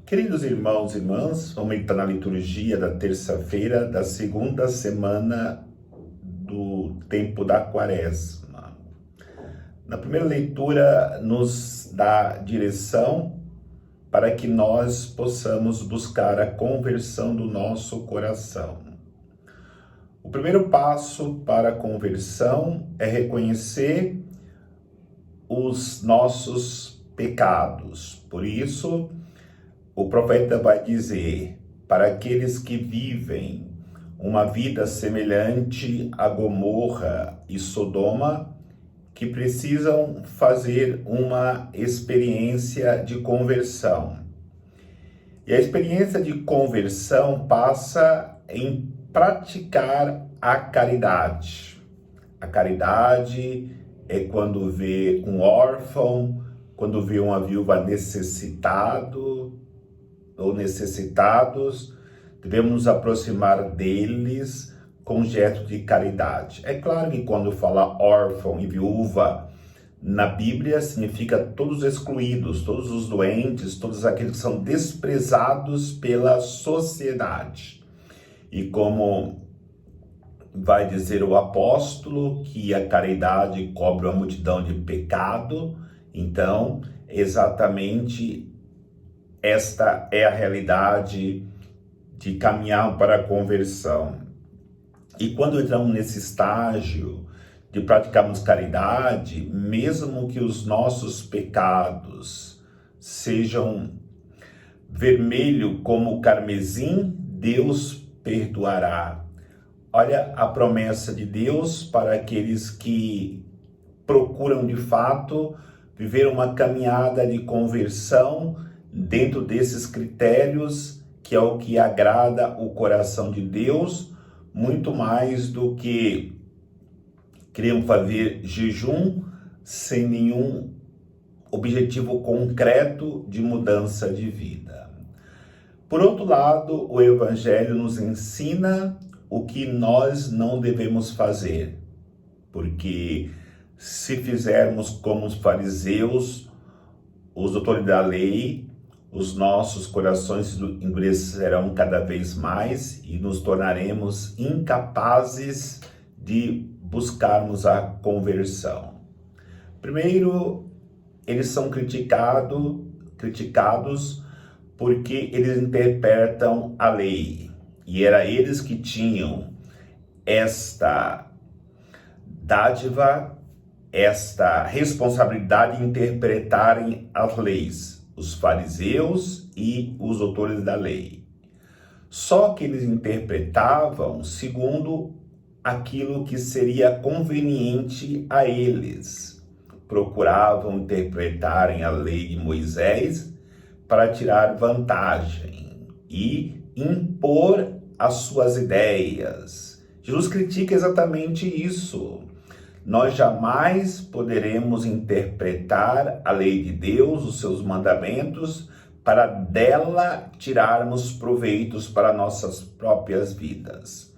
Queridos irmãos e irmãs, vamos entrar na liturgia da terça-feira da segunda semana do tempo da Quaresma. Na primeira leitura, nos dá direção para que nós possamos buscar a conversão do nosso coração. O primeiro passo para a conversão é reconhecer os nossos pecados. Por isso, o profeta vai dizer para aqueles que vivem uma vida semelhante a Gomorra e Sodoma, que precisam fazer uma experiência de conversão. E a experiência de conversão passa em praticar a caridade. A caridade é quando vê um órfão, quando vê uma viúva necessitado ou necessitados, devemos nos aproximar deles com gesto de caridade. É claro que quando fala órfão e viúva, na Bíblia significa todos os excluídos, todos os doentes, todos aqueles que são desprezados pela sociedade. E como vai dizer o apóstolo que a caridade cobre uma multidão de pecado, então exatamente esta é a realidade de caminhar para a conversão. E quando entramos nesse estágio de praticarmos caridade, mesmo que os nossos pecados sejam vermelho como o carmesim, Deus perdoará. Olha a promessa de Deus para aqueles que procuram de fato viver uma caminhada de conversão dentro desses critérios, que é o que agrada o coração de Deus, muito mais do que queremos fazer jejum sem nenhum objetivo concreto de mudança de vida. Por outro lado, o Evangelho nos ensina o que nós não devemos fazer, porque se fizermos como os fariseus, os doutores da lei, os nossos corações se endurecerão cada vez mais e nos tornaremos incapazes de buscarmos a conversão. Primeiro, eles são criticados porque eles interpretam a lei. E era eles que tinham esta dádiva, esta responsabilidade de interpretarem as leis, os fariseus e os doutores da lei. Só que eles interpretavam segundo aquilo que seria conveniente a eles. Procuravam interpretarem a lei de Moisés para tirar vantagem e impor as suas ideias. Jesus critica exatamente isso. Nós jamais poderemos interpretar a lei de Deus, os seus mandamentos, para dela tirarmos proveitos para nossas próprias vidas.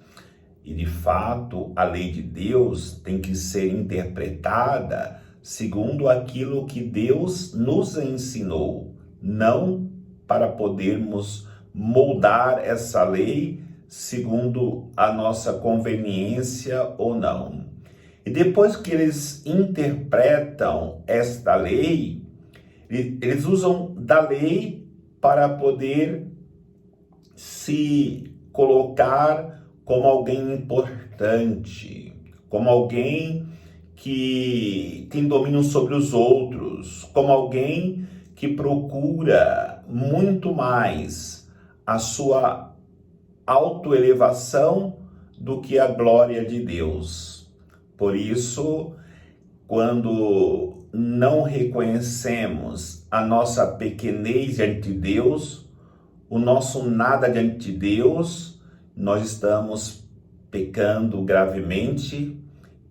E de fato, a lei de Deus tem que ser interpretada segundo aquilo que Deus nos ensinou, não para podermos moldar essa lei segundo a nossa conveniência ou não. E depois que eles interpretam esta lei, eles usam da lei para poder se colocar como alguém importante, como alguém que tem domínio sobre os outros, como alguém que procura muito mais a sua autoelevação do que a glória de Deus. Por isso, quando não reconhecemos a nossa pequenez diante de Deus, o nosso nada diante de Deus, nós estamos pecando gravemente,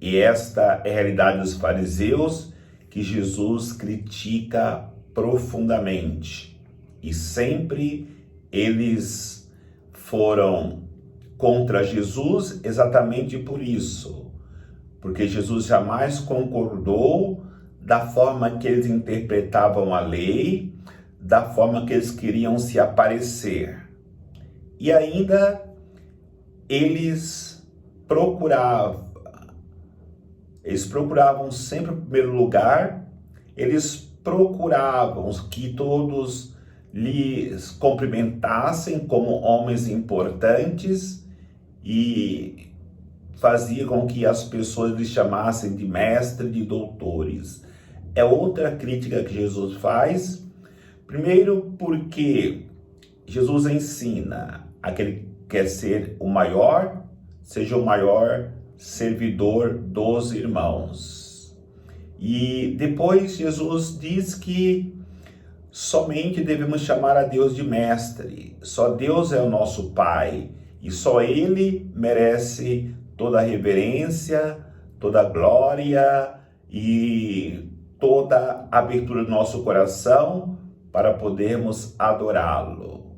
e esta é a realidade dos fariseus, que Jesus critica profundamente. E sempre eles foram contra Jesus exatamente por isso, porque Jesus jamais concordou da forma que eles interpretavam a lei, da forma que eles queriam se aparecer. E ainda eles procuravam sempre o primeiro lugar, eles procuravam que todos lhes cumprimentassem como homens importantes e faziam com que as pessoas lhes chamassem de mestre, de doutores. É outra crítica que Jesus faz. Primeiro, porque Jesus ensina a que ele quer ser o maior, seja o maior servidor dos irmãos. E depois Jesus diz que somente devemos chamar a Deus de mestre. Só Deus é o nosso Pai e só Ele merece toda a reverência, toda a glória e toda a abertura do nosso coração para podermos adorá-lo.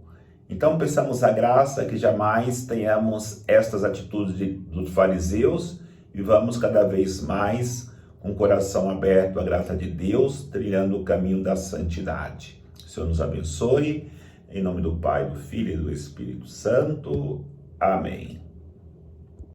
Então peçamos a graça que jamais tenhamos estas atitudes dos fariseus e vamos cada vez mais com o coração aberto à graça de Deus, trilhando o caminho da santidade. O Senhor nos abençoe, em nome do Pai, do Filho e do Espírito Santo. Amém.